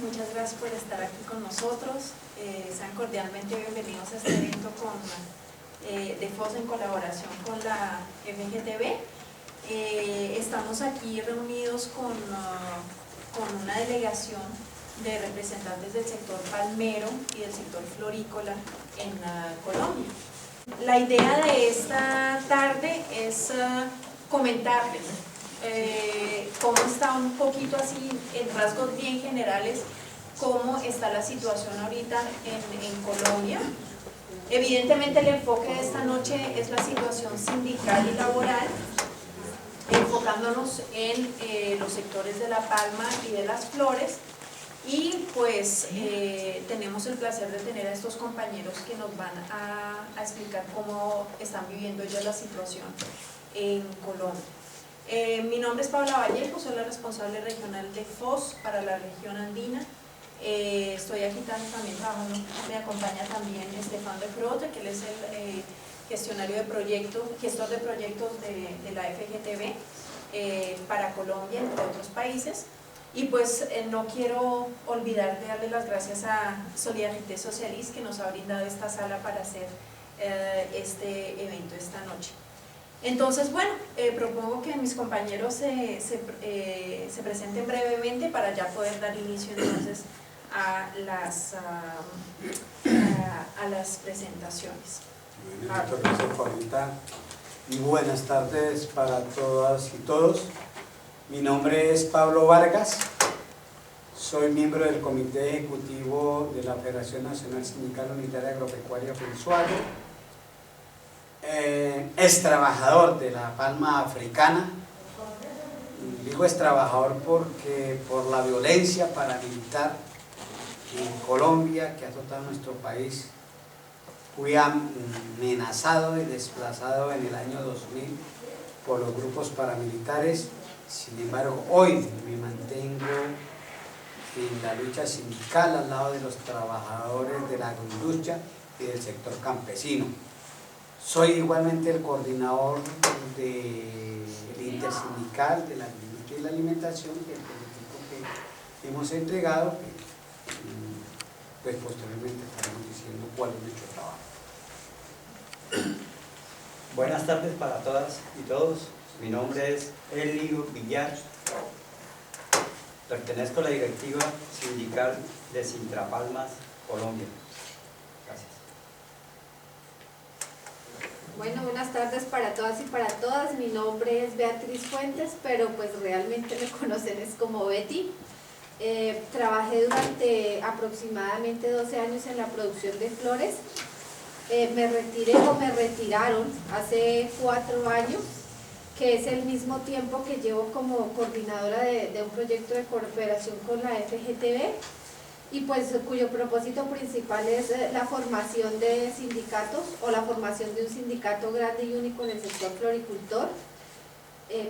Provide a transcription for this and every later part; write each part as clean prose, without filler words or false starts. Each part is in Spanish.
muchas gracias por estar aquí con nosotros. Sean cordialmente bienvenidos a este evento de FOS en colaboración con la FGTB. Estamos aquí reunidos con una delegación de representantes del sector palmero y del sector florícola en Colombia. La idea de esta tarde es comentarles cómo está un poquito así, en rasgos bien generales, cómo está la situación ahorita en Colombia. Evidentemente el enfoque de esta noche es la situación sindical y laboral, enfocándonos en los sectores de la palma y de las flores, y pues tenemos el placer de tener a estos compañeros que nos van a explicar cómo están viviendo ellos la situación en Colombia. Mi nombre es Paula Vallejo, soy la responsable regional de FOS para la región andina. Estoy aquí también trabajando, me acompaña también Estefan de Frote, que él es el gestor de proyectos de la FGTB para Colombia, entre otros países. Y pues no quiero olvidar de darle las gracias a Solidarité Socialiste, que nos ha brindado esta sala para hacer este evento esta noche. Entonces, bueno, propongo que mis compañeros se presenten brevemente para ya poder dar inicio entonces a las presentaciones. Muchas gracias, Paulita, y buenas tardes para todas y todos. Mi nombre es Pablo Vargas, soy miembro del Comité Ejecutivo de la Federación Nacional Sindical Unitaria Agropecuaria Fensuago, es trabajador de la palma africana. Digo es trabajador porque por la violencia paramilitar en Colombia que ha azotado nuestro país, fui amenazado y desplazado en el año 2000 por los grupos paramilitares. Sin embargo, hoy me mantengo en la lucha sindical al lado de los trabajadores de la agroindustria y del sector campesino. Soy igualmente el coordinador del intersindical de la agroindustria y la alimentación, que es el proyecto que hemos entregado, pues posteriormente estaremos diciendo cuál es nuestro trabajo. Buenas tardes para todas y todos. Mi nombre es Elio Villar. Pertenezco a la directiva sindical de Sintrapalmas, Colombia. Gracias. Bueno, buenas tardes para todas y para todas. Mi nombre es Beatriz Fuentes, pero pues realmente me conocen es como Betty. Trabajé durante aproximadamente 12 años en la producción de flores. Me retiré o me retiraron hace 4 años, que es el mismo tiempo que llevo como coordinadora de un proyecto de cooperación con la FGTB, y pues cuyo propósito principal es la formación de sindicatos o la formación de un sindicato grande y único en el sector floricultor.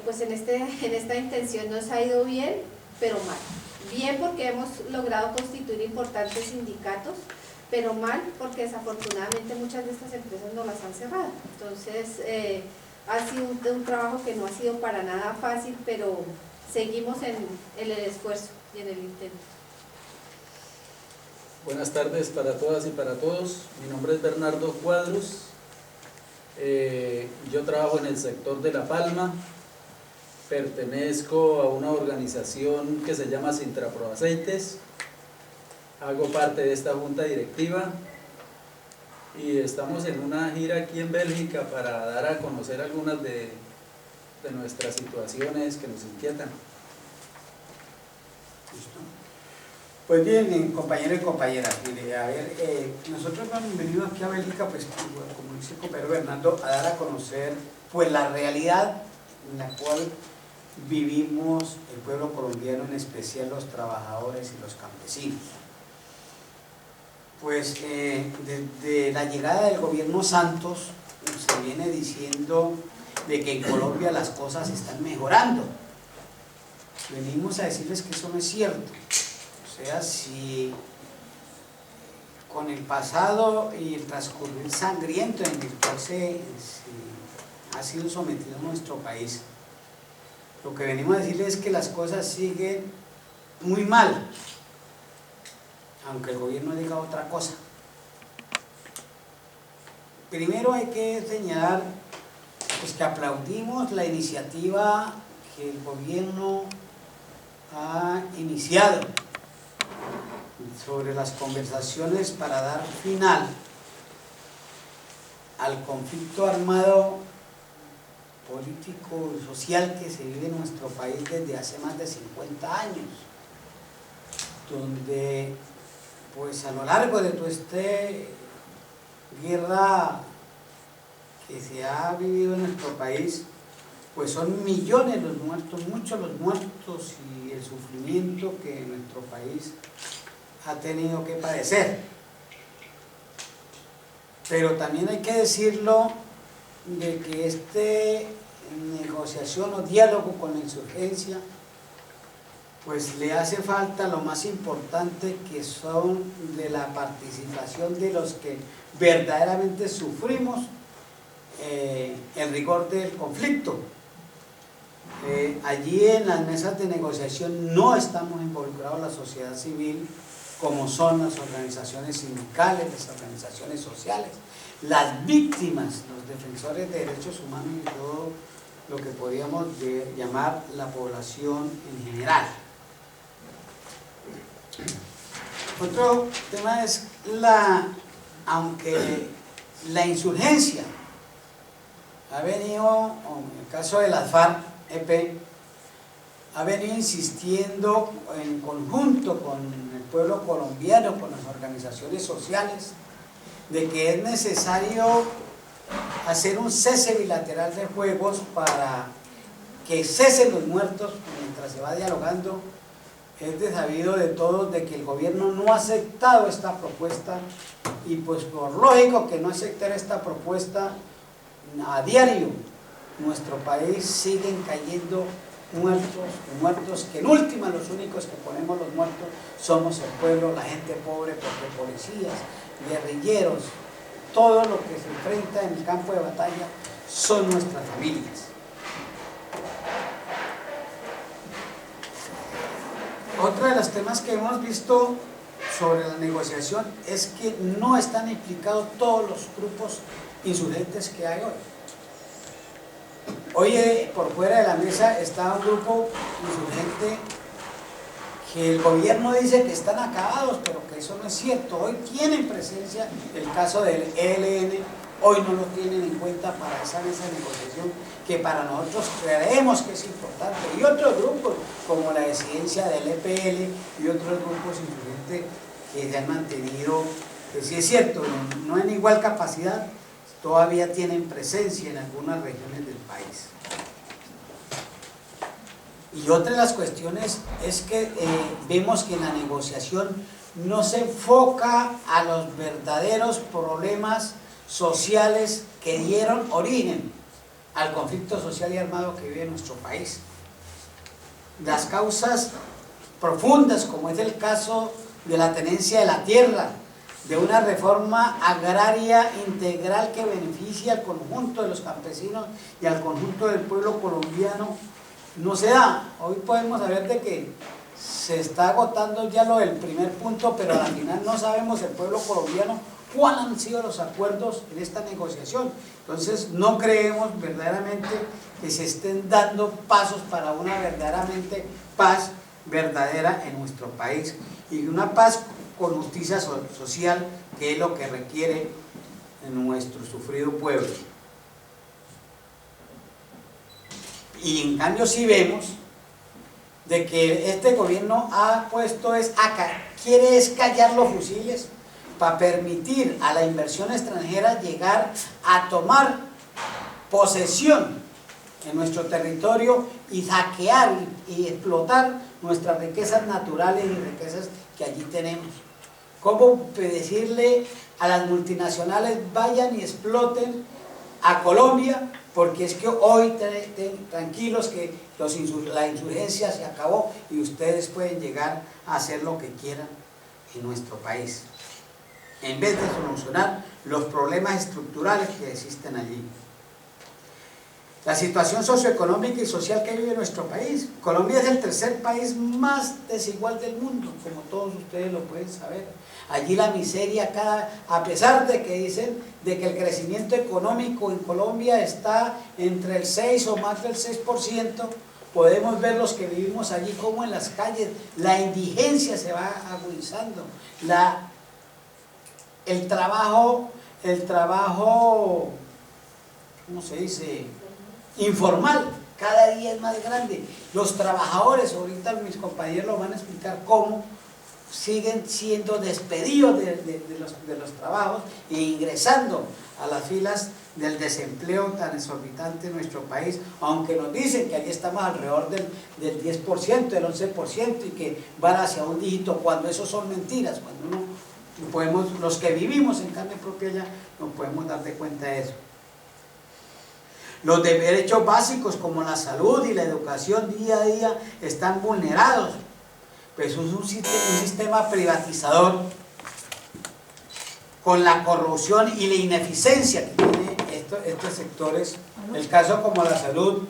Pues en esta intención nos ha ido bien, pero mal. Bien porque hemos logrado constituir importantes sindicatos, pero mal porque desafortunadamente muchas de estas empresas no las han cerrado. Entonces ha sido un trabajo que no ha sido para nada fácil, pero seguimos en el esfuerzo y en el intento. Buenas tardes para todas y para todos. Mi nombre es Bernardo Cuadros. Yo trabajo en el sector de La Palma. Pertenezco a una organización que se llama Sintraproaceites. Hago parte de esta junta directiva y estamos en una gira aquí en Bélgica para dar a conocer algunas de nuestras situaciones que nos inquietan. Pues bien, compañeros y compañeras, mire, a ver, nosotros hemos venido aquí a Bélgica, pues como dice el compañero Bernardo, a dar a conocer pues la realidad en la cual vivimos el pueblo colombiano, en especial los trabajadores y los campesinos. Pues desde la llegada del gobierno Santos se viene diciendo de que en Colombia las cosas están mejorando. Venimos a decirles que eso no es cierto. O sea, si con el pasado y el transcurrir sangriento en el cual se ha sido sometido nuestro país, lo que venimos a decirles es que las cosas siguen muy mal. aunque el gobierno diga otra cosa. Primero hay que señalar pues, que aplaudimos la iniciativa que el gobierno ha iniciado sobre las conversaciones para dar final al conflicto armado político y social que se vive en nuestro país desde hace más de 50 años, donde pues a lo largo de toda esta guerra que se ha vivido en nuestro país, pues son millones los muertos, muchos los muertos y el sufrimiento que nuestro país ha tenido que padecer. Pero también hay que decirlo de que esta negociación o diálogo con la insurgencia pues le hace falta lo más importante, que son de la participación de los que verdaderamente sufrimos el rigor del conflicto. Allí en las mesas de negociación no estamos involucrados la sociedad civil, como son las organizaciones sindicales, las organizaciones sociales, las víctimas, los defensores de derechos humanos y todo lo que podríamos llamar la población en general. Otro tema es aunque la insurgencia ha venido, en el caso de las FARC-EP, ha venido insistiendo en conjunto con el pueblo colombiano, con las organizaciones sociales, de que es necesario hacer un cese bilateral de fuegos para que cesen los muertos mientras se va dialogando. Es de sabido de todos de que el gobierno no ha aceptado esta propuesta, y pues por lógico que no aceptar esta propuesta, a diario nuestro país siguen cayendo muertos, que en última los únicos que ponemos los muertos somos el pueblo, la gente pobre, porque policías, guerrilleros, todo lo que se enfrenta en el campo de batalla son nuestras familias. Otro de los temas que hemos visto sobre la negociación es que no están implicados todos los grupos insurgentes que hay hoy. Hoy por fuera de la mesa está un grupo insurgente que el gobierno dice que están acabados, pero que eso no es cierto. Hoy tienen presencia, el caso del ELN, hoy no lo tienen en cuenta para esa mesa de negociación, que para nosotros creemos que es importante. Y otros grupos, como la disidencia del EPL y otros grupos insurgentes que se han mantenido, que sí es cierto, no en igual capacidad, todavía tienen presencia en algunas regiones del país. Y otra de las cuestiones es que vemos que en la negociación no se enfoca a los verdaderos problemas sociales que dieron origen al conflicto social y armado que vive nuestro país. Las causas profundas, como es el caso de la tenencia de la tierra, de una reforma agraria integral que beneficia al conjunto de los campesinos y al conjunto del pueblo colombiano, no se da. Hoy podemos saber de que se está agotando ya lo del primer punto, pero al final no sabemos el pueblo colombiano cuáles han sido los acuerdos en esta negociación. Entonces no creemos verdaderamente que se estén dando pasos para una verdaderamente paz verdadera en nuestro país, y una paz con justicia social, que es lo que requiere nuestro sufrido pueblo. Y en cambio sí vemos de que este gobierno ha puesto quiere callar los fusiles para permitir a la inversión extranjera llegar a tomar posesión en nuestro territorio y saquear y explotar nuestras riquezas naturales y riquezas que allí tenemos. ¿Cómo decirle a las multinacionales vayan y exploten a Colombia? Porque es que hoy tranquilos que la insurgencia se acabó y ustedes pueden llegar a hacer lo que quieran en nuestro país, en vez de solucionar los problemas estructurales que existen allí. La situación socioeconómica y social que vive nuestro país. Colombia es el tercer país más desigual del mundo, como todos ustedes lo pueden saber. Allí la miseria, a pesar de que dicen de que el crecimiento económico en Colombia está entre el 6 o más del 6%, podemos ver los que vivimos allí como en las calles, la indigencia se va agudizando, el trabajo, ¿cómo se dice?, informal, cada día es más grande. Los trabajadores, ahorita mis compañeros lo van a explicar cómo siguen siendo despedidos de los trabajos e ingresando a las filas del desempleo tan exorbitante en nuestro país, aunque nos dicen que allí estamos alrededor del 10%, del 11% y que van hacia un dígito, cuando eso son mentiras, cuando los que vivimos en carne propia ya nos podemos dar de cuenta de eso. Los derechos básicos como la salud y la educación día a día están vulnerados, pues es un sistema privatizador con la corrupción y la ineficiencia que tiene estos sectores. El caso como la salud,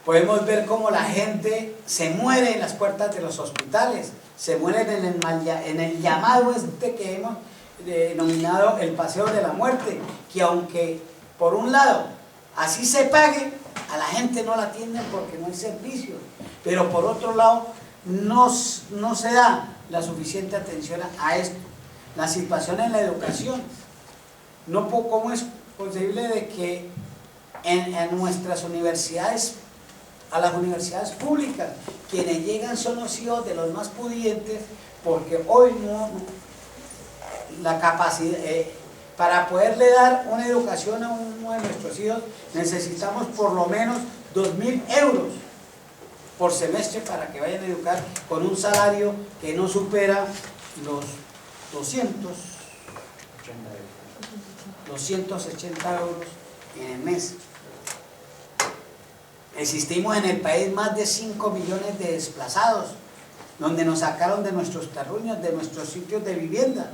podemos ver cómo la gente se muere en las puertas de los hospitales, se mueren en el llamado que hemos denominado el paseo de la muerte, que aunque por un lado así se pague, a la gente no la atienden porque no hay servicio, pero por otro lado no se da la suficiente atención a esto. La situación en la educación, ¿cómo es posible de que en nuestras universidades, a las universidades públicas, quienes llegan son los hijos de los más pudientes, porque hoy la capacidad, para poderle dar una educación a uno de nuestros hijos, necesitamos por lo menos 2.000 euros por semestre para que vayan a educar, con un salario que no supera los 280 euros en el mes. Existimos en el país más de 5 millones de desplazados, donde nos sacaron de nuestros terruños, de nuestros sitios de vivienda.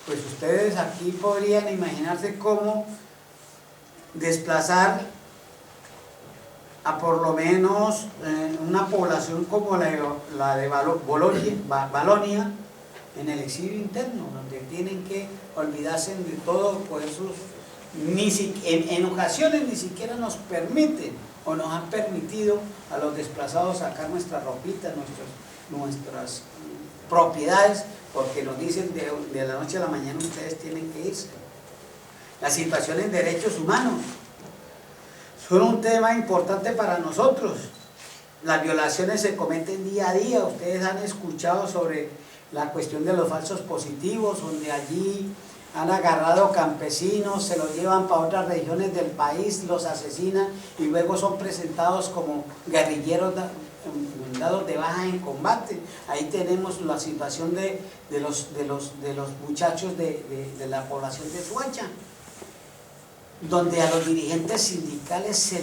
Pues ustedes aquí podrían imaginarse cómo desplazar a por lo menos una población como la de Valonia en el exilio interno, donde tienen que olvidarse de todo, por eso en ocasiones ni siquiera nos permiten o nos han permitido a los desplazados sacar nuestras ropitas, nuestras propiedades, porque nos dicen de la noche a la mañana ustedes tienen que irse. La situación en derechos humanos son un tema importante para nosotros. Las violaciones se cometen día a día. Ustedes han escuchado sobre la cuestión de los falsos positivos, donde allí han agarrado campesinos, se los llevan para otras regiones del país, los asesinan y luego son presentados como guerrilleros dados de baja en combate. Ahí tenemos la situación de los muchachos de la población de Soacha, donde a los dirigentes sindicales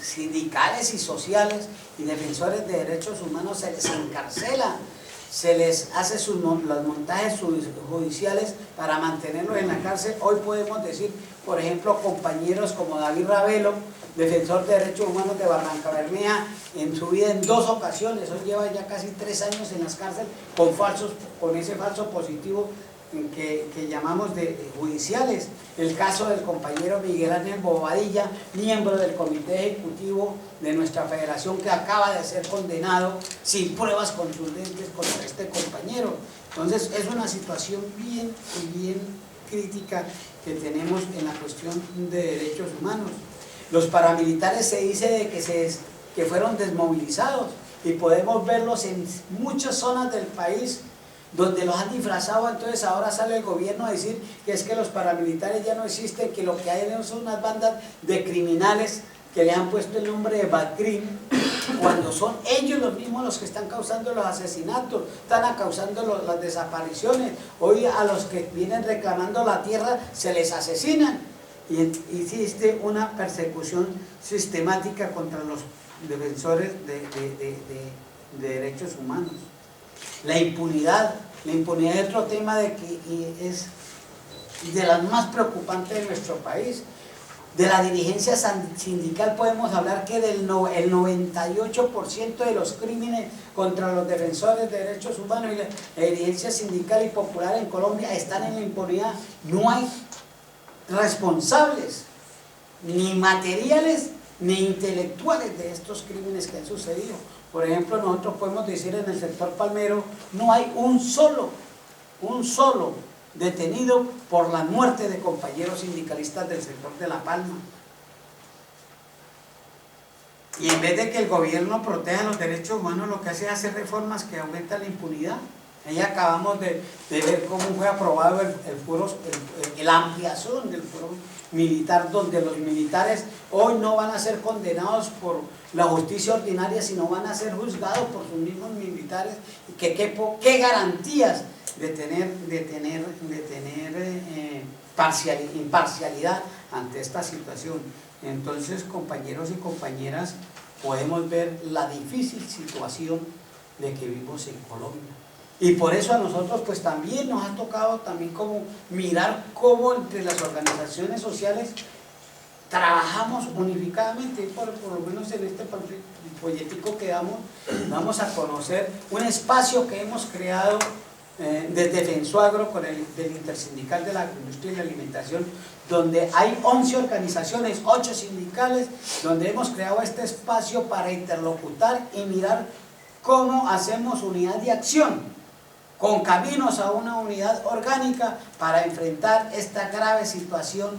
sindicales y sociales y defensores de derechos humanos se les encarcela, se les hace los montajes judiciales para mantenerlos en la cárcel. Hoy podemos decir, por ejemplo, compañeros como David Ravelo, defensor de derechos humanos de Barrancabermeja, en su vida en 2 ocasiones, hoy lleva ya casi 3 años en las cárceles con ese falso positivo que llamamos de judiciales. El caso del compañero Miguel Ángel Bobadilla, miembro del comité ejecutivo de nuestra federación, que acaba de ser condenado sin pruebas contundentes contra este compañero. Entonces es una situación bien crítica que tenemos en la cuestión de derechos humanos. Los paramilitares se dice de que fueron desmovilizados y podemos verlos en muchas zonas del país donde los han disfrazado. Entonces ahora sale el gobierno a decir que es que los paramilitares ya no existen, que lo que hay son unas bandas de criminales que le han puesto el nombre de Bacrim, cuando son ellos los mismos los que están causando los asesinatos, están causando las desapariciones. Hoy a los que vienen reclamando la tierra se les asesinan y existe una persecución sistemática contra los defensores de derechos humanos. La impunidad es otro tema que es de las más preocupantes de nuestro país. de la dirigencia sindical podemos hablar que el 98% de los crímenes contra los defensores de derechos humanos y la dirigencia sindical y popular en Colombia están en la impunidad. No hay responsables, ni materiales, ni intelectuales de estos crímenes que han sucedido. Por ejemplo, nosotros podemos decir en el sector palmero, no hay un solo detenido por la muerte de compañeros sindicalistas del sector de La Palma. Y en vez de que el gobierno proteja los derechos humanos, lo que hace es hacer reformas que aumentan la impunidad. Ahí acabamos de ver cómo fue aprobado la ampliación del fuero militar, donde los militares hoy no van a ser condenados por la justicia ordinaria, sino van a ser juzgados por sus mismos militares. ¿Qué garantías de tener imparcialidad ante esta situación? Entonces, compañeros y compañeras, podemos ver la difícil situación de que vivimos en Colombia. Y por eso a nosotros pues también nos ha tocado también como mirar cómo entre las organizaciones sociales trabajamos unificadamente. Por lo menos en este folletico que vamos a conocer un espacio que hemos creado desde Fensuagro con del Intersindical de la Agroindustria y la Alimentación, donde hay 11 organizaciones, 8 sindicales, donde hemos creado este espacio para interlocutar y mirar cómo hacemos unidad de acción, con caminos a una unidad orgánica para enfrentar esta grave situación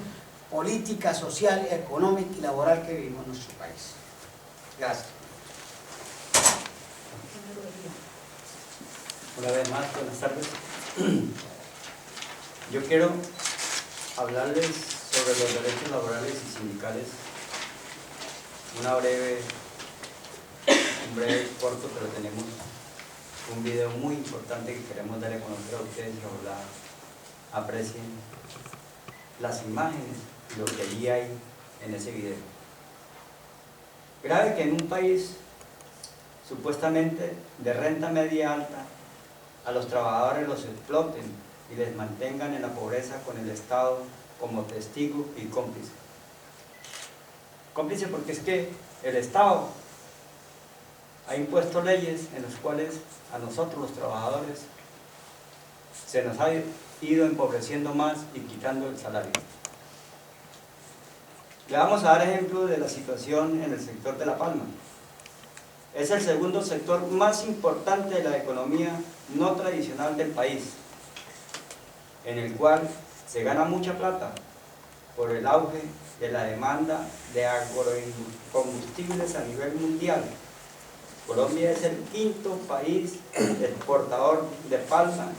política, social, económica y laboral que vivimos en nuestro país. Gracias. Una vez más, buenas tardes. Yo quiero hablarles sobre los derechos laborales y sindicales. Un breve, corto, pero tenemos un video muy importante que queremos dar a conocer a ustedes, que ojalá aprecien las imágenes y lo que allí hay en ese video. Grave que en un país supuestamente de renta media alta a los trabajadores los exploten y les mantengan en la pobreza con el Estado como testigo y cómplice. Cómplice porque es que el Estado ha impuesto leyes en las cuales a nosotros los trabajadores se nos ha ido empobreciendo más y quitando el salario. Le vamos a dar ejemplo de la situación en el sector de La Palma. Es el segundo sector más importante de la economía no tradicional del país, en el cual se gana mucha plata por el auge de la demanda de agrocombustibles a nivel mundial. Colombia es el quinto país exportador de palma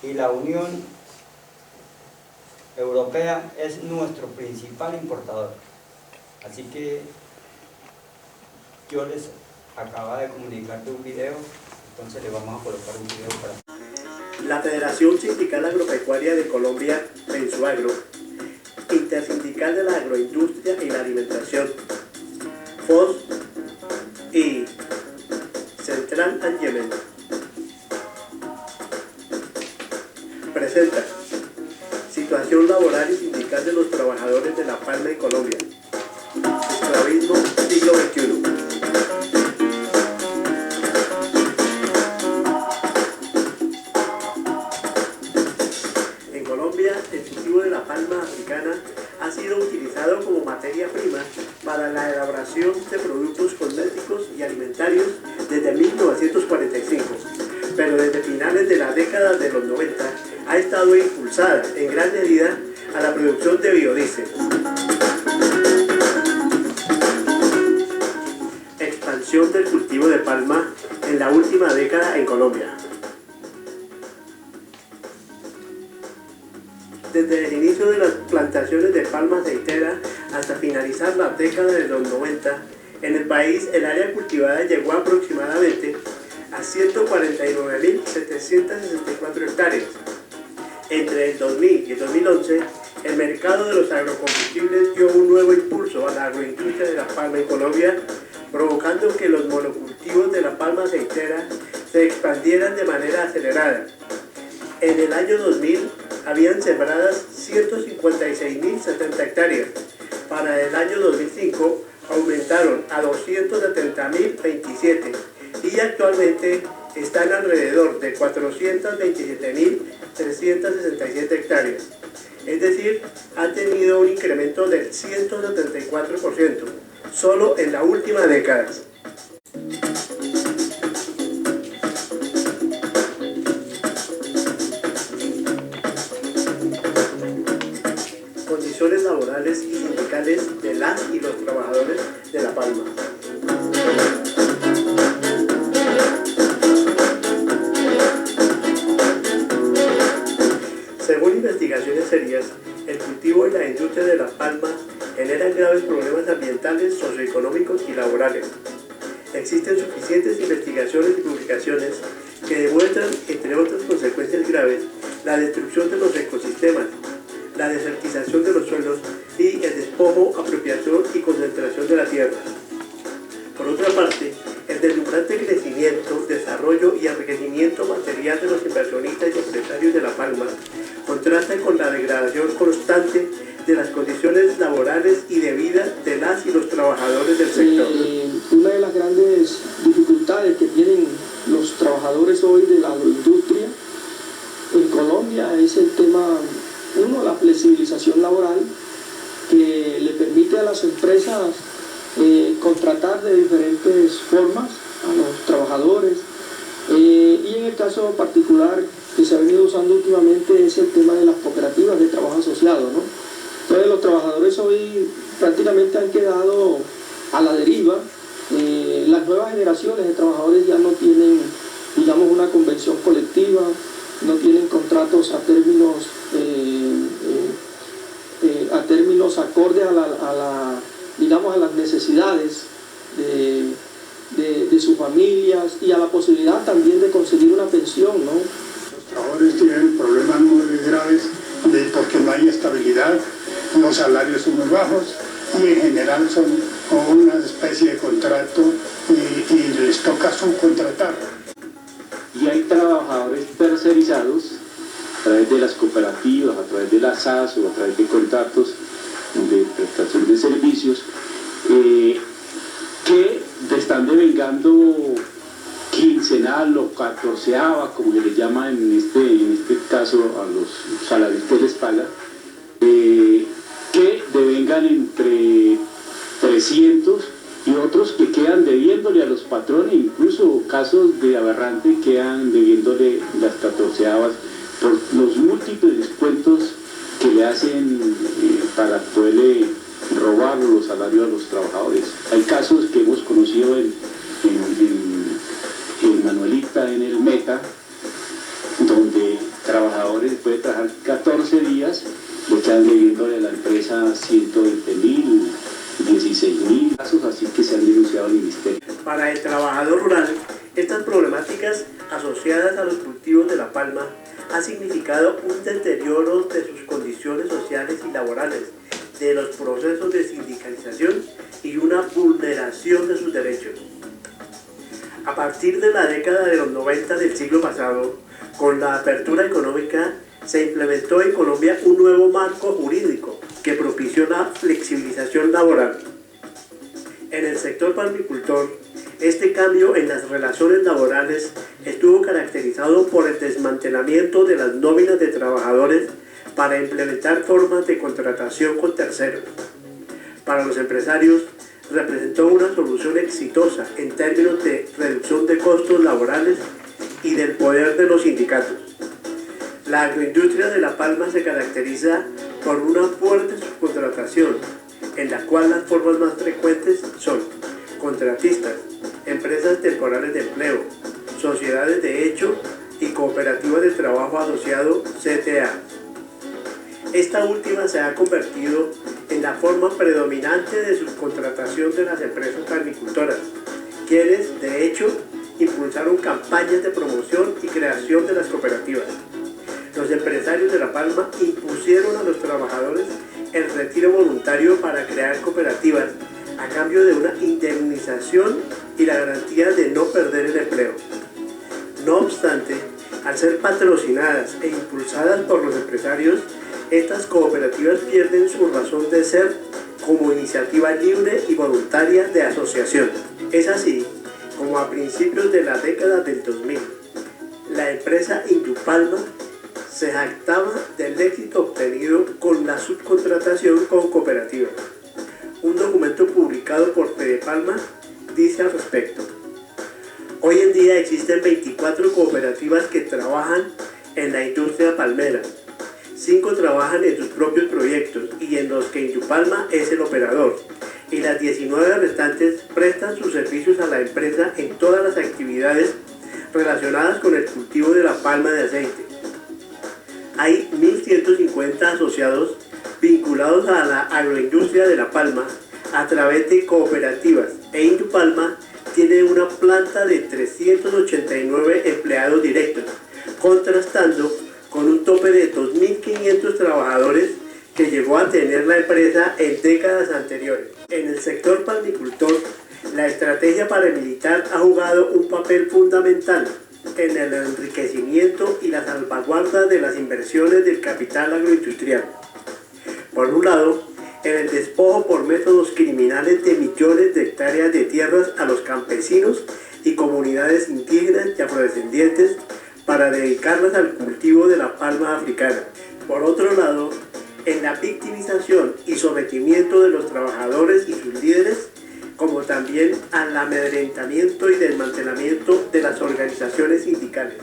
y la Unión Europea es nuestro principal importador. Así que yo les acababa de comunicar de un video, entonces le vamos a colocar un video para... La Federación Sindical Agropecuaria de Colombia, Fensuagro, Intersindical de la Agroindustria y la Alimentación, FOS y Central and Yemen, presenta situación laboral y sindical de los trabajadores de La Palma y Colombia, esclavismo siglo XXI. En Colombia, el cultivo de la palma africana ha sido utilizado como materia prima para la elaboración de productos cosméticos y alimentarios desde 1945, pero desde finales de la década de los 90 ha estado impulsada en gran medida a la producción de biodiesel. Expansión del cultivo de palma en la última década en Colombia. Desde el inicio de las plantaciones de palma aceitera hasta finalizar la década de los 90, en el país el área cultivada llegó aproximadamente a 149.764 hectáreas. Entre el 2000 y el 2011, el mercado de los agrocombustibles dio un nuevo impulso a la agroindustria de la palma en Colombia, provocando que los monocultivos de la palma aceitera se expandieran de manera acelerada. En el año 2000 habían sembradas 156.070 hectáreas para el año 2005 aumentaron a 270.027 y actualmente están alrededor de 427.367 hectáreas. Es decir, ha tenido un incremento del 174%, solo en la última década. Condiciones laborales y sindicales de las y los trabajadores de La Palma. Según investigaciones serias, el cultivo y la industria de La Palma generan graves problemas ambientales, socioeconómicos y laborales. Existen suficientes investigaciones y publicaciones que demuestran, entre otras consecuencias graves, la destrucción de los ecosistemas, la desertización de los suelos y el despojo, apropiación y concentración de la tierra. Por otra parte, el deslumbrante crecimiento, desarrollo y enriquecimiento material de los inversionistas y empresarios de La Palma contrasta con la degradación constante de las condiciones laborales y de vida de las y los trabajadores del sector. Una de las grandes dificultades que tienen los trabajadores hoy de la agroindustria en Colombia es el tema, uno, la flexibilización laboral, que le permite a las empresas contratar de diferentes formas a los trabajadores, y en el caso particular que se ha venido usando últimamente es el tema de las cooperativas de trabajo asociado, ¿no? Entonces los trabajadores hoy prácticamente han quedado a la deriva. Las nuevas generaciones de trabajadores ya no tienen, digamos, una convención colectiva, no tienen contratos a términos acordes digamos, a las necesidades de sus familias y a la posibilidad también de conseguir una pensión, ¿no? Los trabajadores tienen problemas muy graves porque no hay estabilidad, los salarios son muy bajos y en general son como una especie de contrato y les toca subcontratar. Y hay trabajadores tercerizados a través de las cooperativas, a través de las SAS o a través de contratos de prestación de servicios que están devengando quincenal o catorceava, como se le llama en este caso a los salarios que les paga, que devengan entre 300 y otros que quedan debiéndole a los patrones, incluso casos de aberrante quedan debiéndole las catorceavas por los múltiples descuentos que le hacen para poderle robar los salarios a los trabajadores. Hay casos que hemos conocido en Manuelita, en el Meta, donde trabajadores después de trabajar 14 días le quedan debiéndole a la empresa 120.000, 16.000 casos así que se han denunciado al ministerio. Para el trabajador rural, estas problemáticas asociadas a los cultivos de La Palma han significado un deterioro de sus condiciones sociales y laborales, de los procesos de sindicalización y una vulneración de sus derechos. A partir de la década de los 90 del siglo pasado, con la apertura económica, se implementó en Colombia un nuevo marco jurídico que propició la flexibilización laboral. En el sector palmicultor, este cambio en las relaciones laborales estuvo caracterizado por el desmantelamiento de las nóminas de trabajadores para implementar formas de contratación con terceros. Para los empresarios, representó una solución exitosa en términos de reducción de costos laborales y del poder de los sindicatos. La agroindustria de La Palma se caracteriza por una fuerte subcontratación, en la cual las formas más frecuentes son contratistas, empresas temporales de empleo, sociedades de hecho y cooperativas de trabajo asociado CTA. Esta última se ha convertido en la forma predominante de subcontratación de las empresas palmicultoras, quienes, de hecho, impulsaron campañas de promoción y creación de las cooperativas. Los empresarios de La Palma impusieron a los trabajadores el retiro voluntario para crear cooperativas a cambio de una indemnización y la garantía de no perder el empleo. No obstante, al ser patrocinadas e impulsadas por los empresarios, estas cooperativas pierden su razón de ser como iniciativa libre y voluntaria de asociación. Es así como a principios de la década del 2000, la empresa Indupalma se jactaba del éxito obtenido con la subcontratación con cooperativas. Un documento publicado por Fedepalma dice al respecto: hoy en día existen 24 cooperativas que trabajan en la industria palmera. 5 trabajan en sus propios proyectos y en los que Indupalma es el operador, y las 19 restantes prestan sus servicios a la empresa en todas las actividades relacionadas con el cultivo de la palma de aceite. Hay 1.150 asociados vinculados a la agroindustria de la palma a través de cooperativas, e Indupalma tiene una planta de 389 empleados directos, contrastando con un tope de 2.500 trabajadores que llegó a tener la empresa en décadas anteriores. En el sector palmicultor, la estrategia paramilitar ha jugado un papel fundamental en el enriquecimiento y la salvaguarda de las inversiones del capital agroindustrial. Por un lado, en el despojo por métodos criminales de millones de hectáreas de tierras a los campesinos y comunidades indígenas y afrodescendientes para dedicarlas al cultivo de la palma africana. Por otro lado, en la victimización y sometimiento de los trabajadores y sus líderes, como también al amedrentamiento y desmantelamiento de las organizaciones sindicales.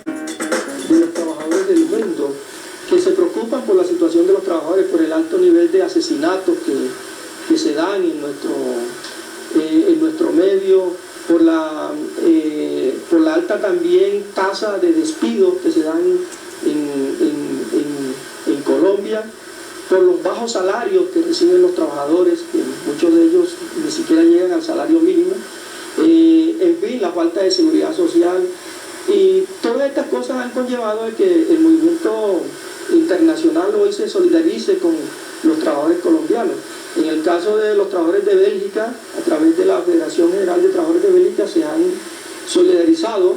De los trabajadores del mundo que se preocupan por la situación de los trabajadores, por el alto nivel de asesinatos que se dan en nuestro medio, por la alta también tasa de despidos que se dan en Colombia, por los bajos salarios que reciben los trabajadores, que muchos de ellos ni siquiera llegan al salario mínimo, en fin, la falta de seguridad social, y todas estas cosas han conllevado a que el movimiento internacional hoy se solidarice con los trabajadores colombianos. En el caso de los trabajadores de Bélgica, a través de la Federación General de Trabajadores de Bélgica, se han solidarizado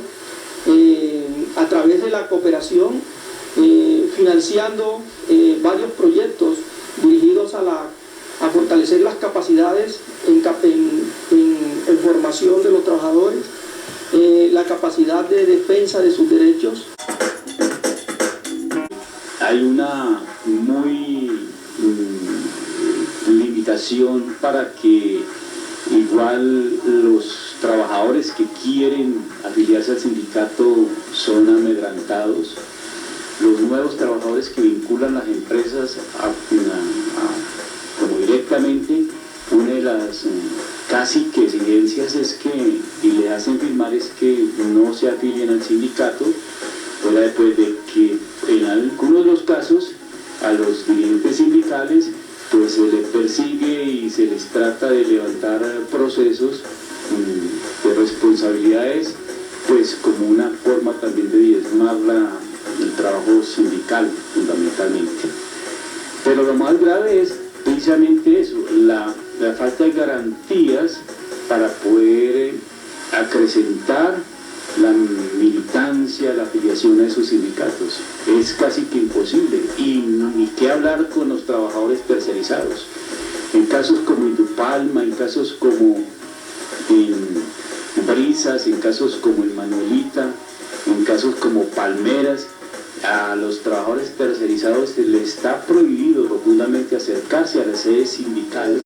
a través de la cooperación, financiando varios proyectos dirigidos a fortalecer las capacidades en formación de los trabajadores, la capacidad de defensa de sus derechos. Hay una limitación para que igual los trabajadores que quieren afiliarse al sindicato son amedrentados. Los nuevos trabajadores que vinculan las empresas como directamente, una de las casi que exigencias es que, y le hacen firmar, es que no se afilien al sindicato, fuera después de que en algunos de los casos a los dirigentes sindicales pues se les persigue y se les trata de levantar procesos de responsabilidades, pues como una forma también de diezmar el trabajo sindical fundamentalmente. Pero lo más grave es precisamente eso, la falta de garantías para poder acrecentar la militancia, la afiliación a esos sindicatos. Es casi que imposible, y ni qué hablar con los trabajadores tercerizados. En casos como Indupalma, en casos como en Brisas, en casos como en Manuelita, en casos como Palmeras, a los trabajadores tercerizados se les está prohibido rotundamente acercarse a las sedes sindicales.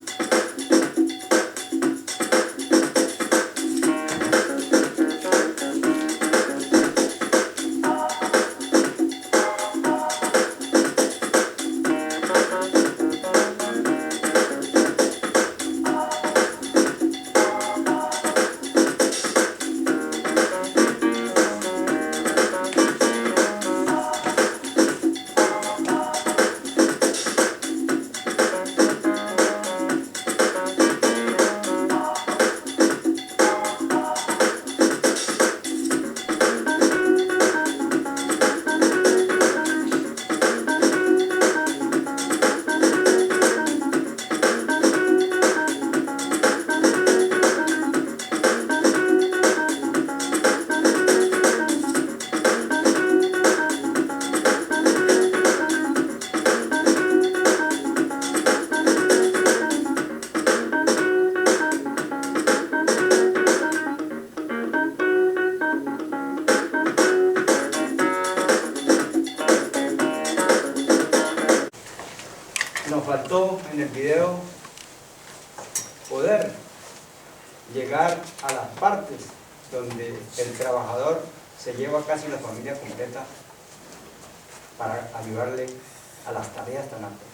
faltó en el video poder llegar a las partes donde el trabajador se lleva casi la familia completa para ayudarle a las tareas tan altas,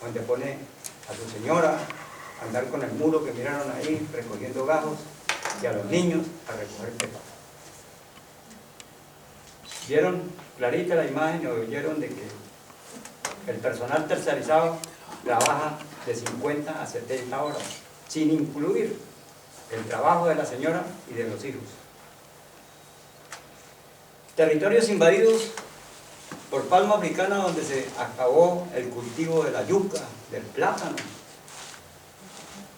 donde pone a su señora a andar con el muro que miraron ahí recogiendo gajos y a los niños a recoger pepa. Vieron clarita la imagen y oyeron de que el personal tercerizado trabaja de 50 a 70 horas, sin incluir el trabajo de la señora y de los hijos. Territorios invadidos por palma africana, donde se acabó el cultivo de la yuca, del plátano,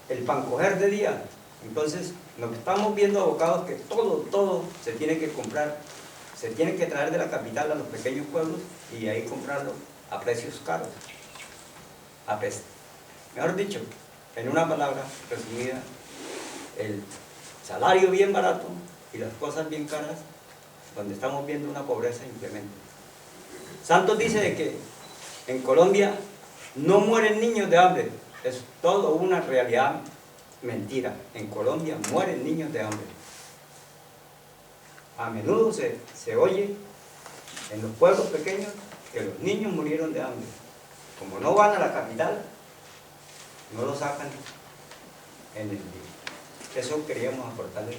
el pancoger de día. Entonces nos estamos viendo abocados que todo se tiene que comprar, se tiene que traer de la capital a los pequeños pueblos y ahí comprarlo a precios caros, a peste. Mejor dicho, en una palabra resumida, el salario bien barato y las cosas bien caras, donde estamos viendo una pobreza incremente. Santos dice de que en Colombia no mueren niños de hambre, es todo una realidad mentira. En Colombia mueren niños de hambre. A menudo se oye en los pueblos pequeños que los niños murieron de hambre. Como no van a la capital, no lo sacan en el día. Eso queríamos aportarle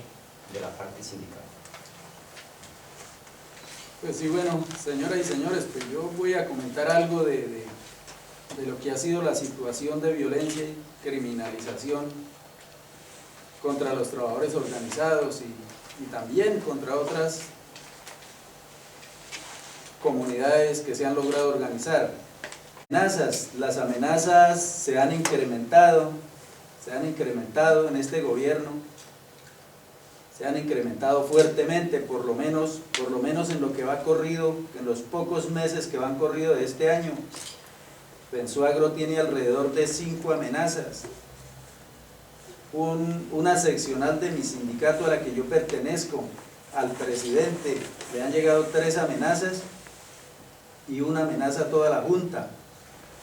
de la parte sindical. Pues sí, bueno, señoras y señores, pues yo voy a comentar algo de lo que ha sido la situación de violencia y criminalización contra los trabajadores organizados y también contra otras comunidades que se han logrado organizar. Las amenazas se han incrementado en este gobierno, se han incrementado fuertemente, por lo menos en lo que va corrido, en los pocos meses que van corrido de este año. Pensuagro tiene alrededor de 5 amenazas. Una seccional de mi sindicato a la que yo pertenezco, al presidente, le han llegado 3 amenazas y una amenaza a toda la Junta.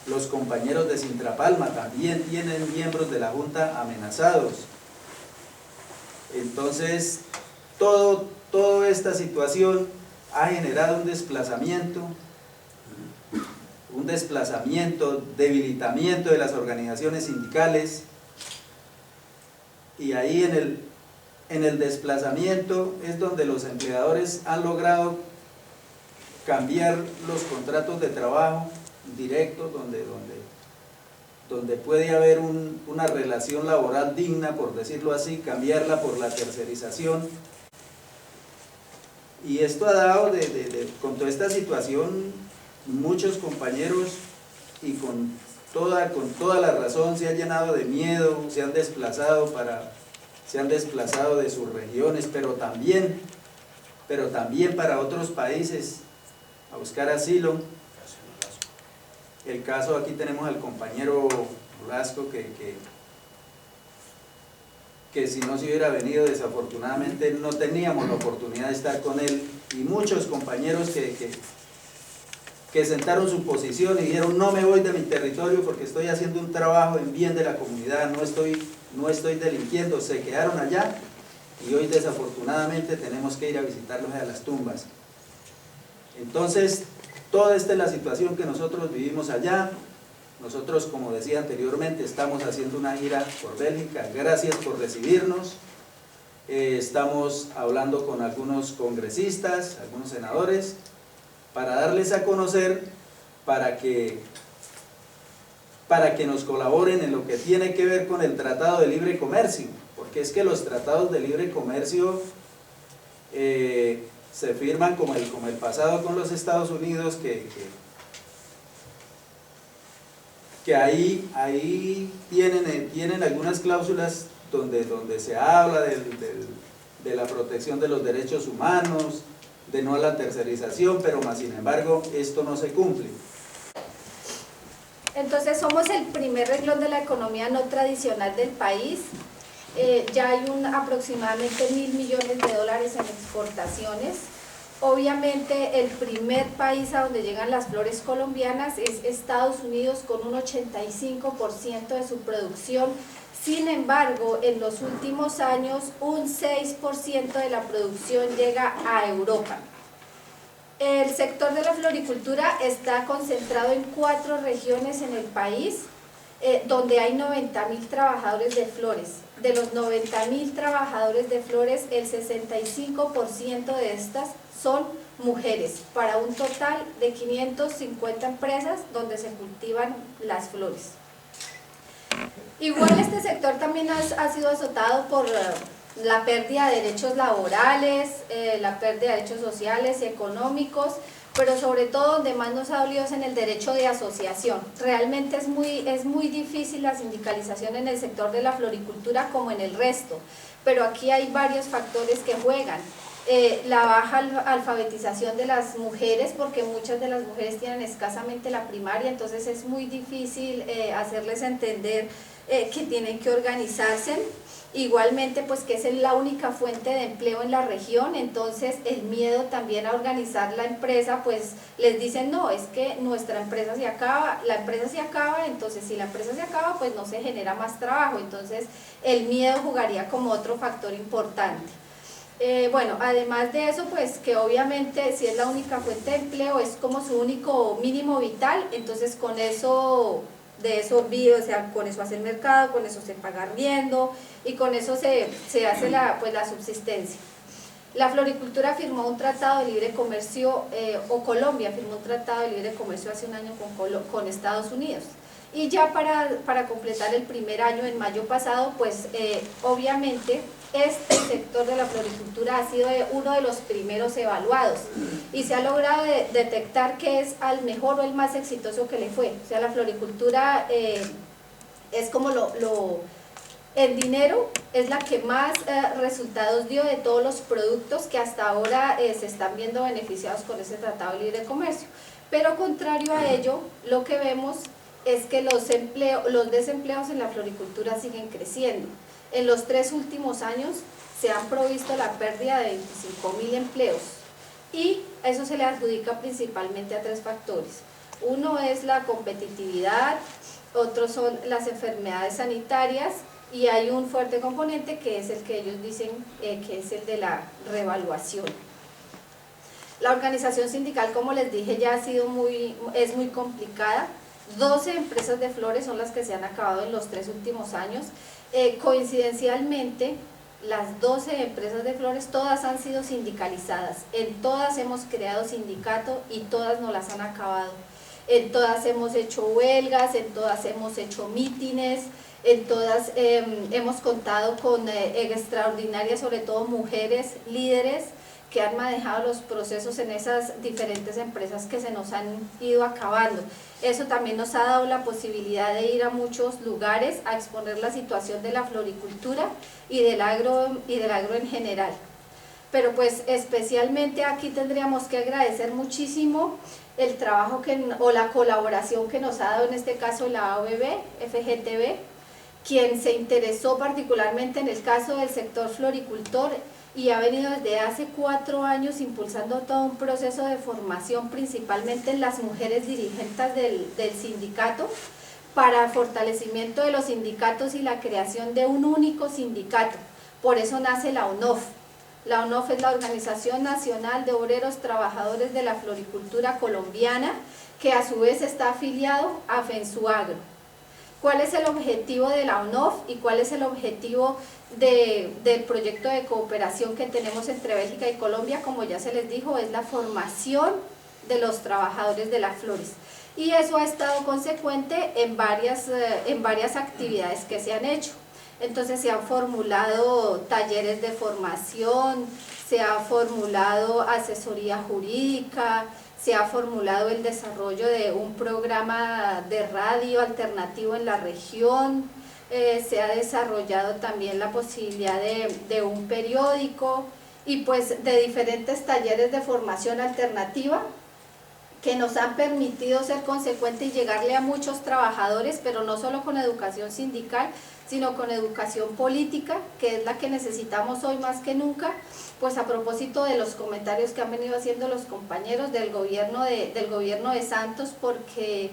Los compañeros de Sintrapalma también tienen miembros de la Junta amenazados. Entonces, toda esta situación ha generado un desplazamiento, debilitamiento de las organizaciones sindicales, y ahí en el desplazamiento es donde los empleadores han logrado cambiar los contratos de trabajo directos, donde puede haber una relación laboral digna, por decirlo así, cambiarla por la tercerización. Y esto ha dado, con toda esta situación, muchos compañeros, y con toda la razón, se han llenado de miedo, se han desplazado de sus regiones, pero también para otros países a buscar asilo. El caso, aquí tenemos al compañero Velasco que si no se hubiera venido, desafortunadamente no teníamos la oportunidad de estar con él, y muchos compañeros que sentaron su posición y dijeron: no me voy de mi territorio porque estoy haciendo un trabajo en bien de la comunidad, no estoy delinquiendo. Se quedaron allá y hoy desafortunadamente tenemos que ir a visitarlos a las tumbas. Entonces, toda esta es la situación que nosotros vivimos allá. Nosotros, como decía anteriormente, estamos haciendo una gira por Bélgica. Gracias por recibirnos. Estamos hablando con algunos congresistas, algunos senadores, para darles a conocer, para que nos colaboren en lo que tiene que ver con el Tratado de Libre Comercio, porque es que los tratados de libre comercio se firman como el pasado con los Estados Unidos, que ahí tienen algunas cláusulas donde se habla de la protección de los derechos humanos, de no a la tercerización, pero más sin embargo esto no se cumple. Entonces somos el primer renglón de la economía no tradicional del país. Ya hay aproximadamente $1.000 millones en exportaciones. Obviamente el primer país a donde llegan las flores colombianas es Estados Unidos con un 85% de su producción. Sin embargo, en los últimos años un 6% de la producción llega a Europa. El sector de la floricultura está concentrado en 4 regiones en el país, donde hay 90.000 trabajadores de flores. De los 90.000 trabajadores de flores, el 65% de estas son mujeres, para un total de 550 empresas donde se cultivan las flores. Igual este sector también ha sido azotado por la pérdida de derechos laborales, la pérdida de derechos sociales y económicos, pero sobre todo donde más nos ha dolido es en el derecho de asociación. Realmente es muy difícil la sindicalización en el sector de la floricultura como en el resto, pero aquí hay varios factores que juegan. La baja alfabetización de las mujeres, porque muchas de las mujeres tienen escasamente la primaria, entonces es muy difícil hacerles entender que tienen que organizarse. Igualmente, pues que es la única fuente de empleo en la región, entonces el miedo también a organizar la empresa, pues les dicen no, es que nuestra empresa se acaba, la empresa se acaba, entonces si la empresa se acaba, pues no se genera más trabajo, entonces el miedo jugaría como otro factor importante. Bueno, además de eso, pues que obviamente si es la única fuente de empleo, es como su único mínimo vital, entonces con eso, de eso vive, o sea, con eso hace el mercado, con eso se paga arriendo y con eso se hace la subsistencia. La floricultura firmó un tratado de libre comercio, o Colombia firmó un tratado de libre comercio hace un año con Estados Unidos. Y ya para completar el primer año, en mayo pasado, pues obviamente este sector de la floricultura ha sido uno de los primeros evaluados y se ha logrado detectar que es al mejor o el más exitoso que le fue. O sea, la floricultura es como en dinero es la que más resultados dio de todos los productos que hasta ahora se están viendo beneficiados con ese tratado de libre comercio. Pero contrario a ello, lo que vemos es que los desempleos en la floricultura siguen creciendo. En los 3 últimos años se han provisto la pérdida de 25.000 empleos y eso se le adjudica principalmente a 3 factores. Uno es la competitividad, otros son las enfermedades sanitarias y hay un fuerte componente que es el que ellos dicen que es el de la revaluación. La organización sindical, como les dije, ya es muy complicada. 12 empresas de flores son las que se han acabado en los 3 últimos años. Coincidencialmente, las 12 empresas de flores todas han sido sindicalizadas, en todas hemos creado sindicato y todas nos las han acabado. En todas hemos hecho huelgas, en todas hemos hecho mítines, en todas hemos contado con extraordinarias, sobre todo mujeres líderes, que han manejado los procesos en esas diferentes empresas que se nos han ido acabando. Eso también nos ha dado la posibilidad de ir a muchos lugares a exponer la situación de la floricultura y del agro en general. Pero pues especialmente aquí tendríamos que agradecer muchísimo el trabajo o la colaboración que nos ha dado en este caso la AOBB, FGTB, quien se interesó particularmente en el caso del sector floricultor y ha venido desde hace 4 años impulsando todo un proceso de formación principalmente en las mujeres dirigentes del sindicato para fortalecimiento de los sindicatos y la creación de un único sindicato. Por eso nace la ONOF. La ONOF es la Organización Nacional de Obreros Trabajadores de la Floricultura Colombiana, que a su vez está afiliado a FENSUAGRO. ¿Cuál es el objetivo de la ONOF y cuál es el objetivo del proyecto de cooperación que tenemos entre Bélgica y Colombia? Como ya se les dijo, es la formación de los trabajadores de las flores. Y eso ha estado consecuente en varias actividades que se han hecho. Entonces se han formulado talleres de formación, se ha formulado asesoría jurídica, se ha formulado el desarrollo de un programa de radio alternativo en la región, se ha desarrollado también la posibilidad de un periódico y pues de diferentes talleres de formación alternativa que nos han permitido ser consecuentes y llegarle a muchos trabajadores, pero no solo con educación sindical, sino con educación política, que es la que necesitamos hoy más que nunca. Pues a propósito de los comentarios que han venido haciendo los compañeros del gobierno de Santos, porque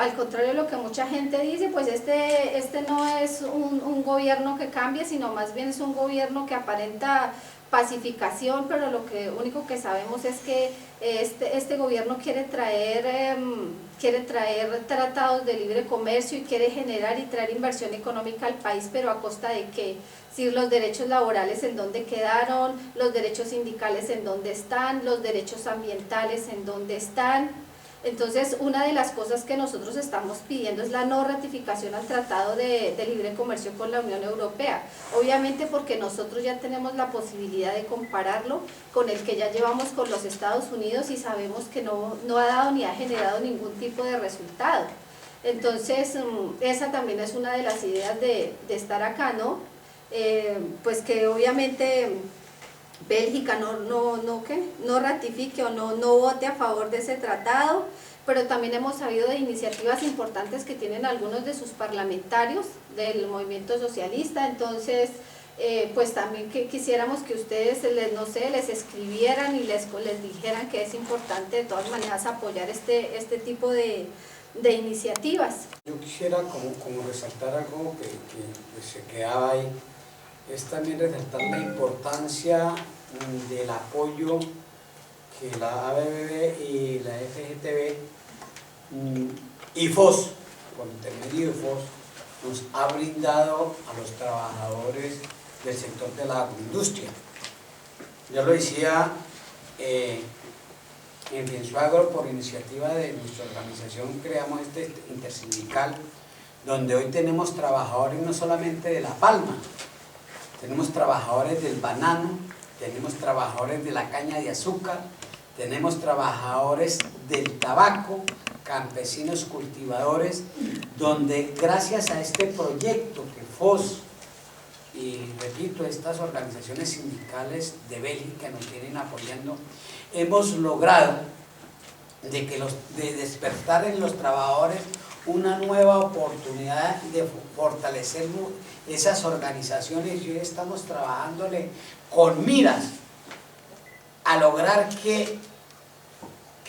al contrario de lo que mucha gente dice, pues este no es un gobierno que cambie, sino más bien es un gobierno que aparenta pacificación, pero lo único que sabemos es que este gobierno quiere traer tratados de libre comercio y quiere generar y traer inversión económica al país, pero a costa de ¿qué? Si los derechos laborales en dónde quedaron, los derechos sindicales en dónde están, los derechos ambientales en dónde están. Entonces, una de las cosas que nosotros estamos pidiendo es la no ratificación al Tratado de Libre Comercio con la Unión Europea. Obviamente porque nosotros ya tenemos la posibilidad de compararlo con el que ya llevamos con los Estados Unidos y sabemos que no ha dado ni ha generado ningún tipo de resultado. Entonces, esa también es una de las ideas de estar acá, ¿no? Pues que obviamente Bélgica no ratifique o no vote a favor de ese tratado, pero también hemos sabido de iniciativas importantes que tienen algunos de sus parlamentarios del movimiento socialista. Entonces pues también quisiéramos que ustedes les escribieran y les dijeran que es importante de todas maneras apoyar este tipo de iniciativas. Yo quisiera como resaltar algo que se quedaba ahí, es también resaltar la importancia del apoyo que la ABBB y la FGTB y FOS, por intermedio de FOS, nos ha brindado a los trabajadores del sector de la agroindustria. Ya lo decía en Biensuagro, por iniciativa de nuestra organización creamos este intersindical, donde hoy tenemos trabajadores no solamente de la palma, tenemos trabajadores del banano, tenemos trabajadores de la caña de azúcar, tenemos trabajadores del tabaco, campesinos cultivadores, donde gracias a este proyecto que FOS y repito, estas organizaciones sindicales de Bélgica nos vienen apoyando, hemos logrado de despertar en los trabajadores una nueva oportunidad de fortalecer esas organizaciones, y hoy estamos trabajándole con miras a lograr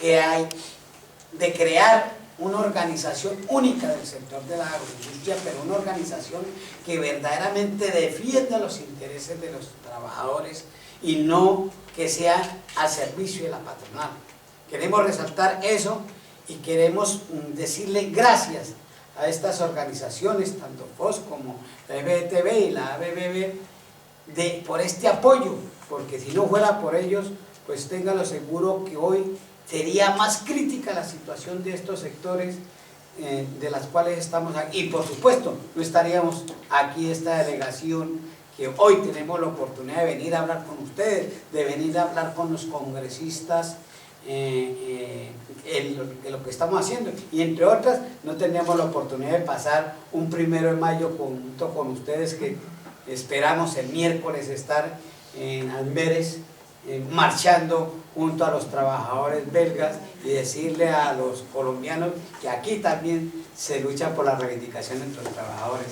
de crear una organización única del sector de la agroindustria, pero una organización que verdaderamente defienda los intereses de los trabajadores y no que sea al servicio de la patronal. Queremos resaltar eso y queremos decirle gracias a estas organizaciones, tanto FOS como la FGTB y la ABBB, por este apoyo, porque si no fuera por ellos, pues téngalo seguro que hoy sería más crítica la situación de estos sectores de las cuales estamos aquí. Y por supuesto, no estaríamos aquí esta delegación que hoy tenemos la oportunidad de venir a hablar con ustedes, de venir a hablar con los congresistas lo que estamos haciendo, y entre otras no teníamos la oportunidad de pasar un 1 de mayo junto con ustedes, que esperamos el miércoles estar en Amberes marchando junto a los trabajadores belgas y decirle a los colombianos que aquí también se lucha por la reivindicación de los trabajadores.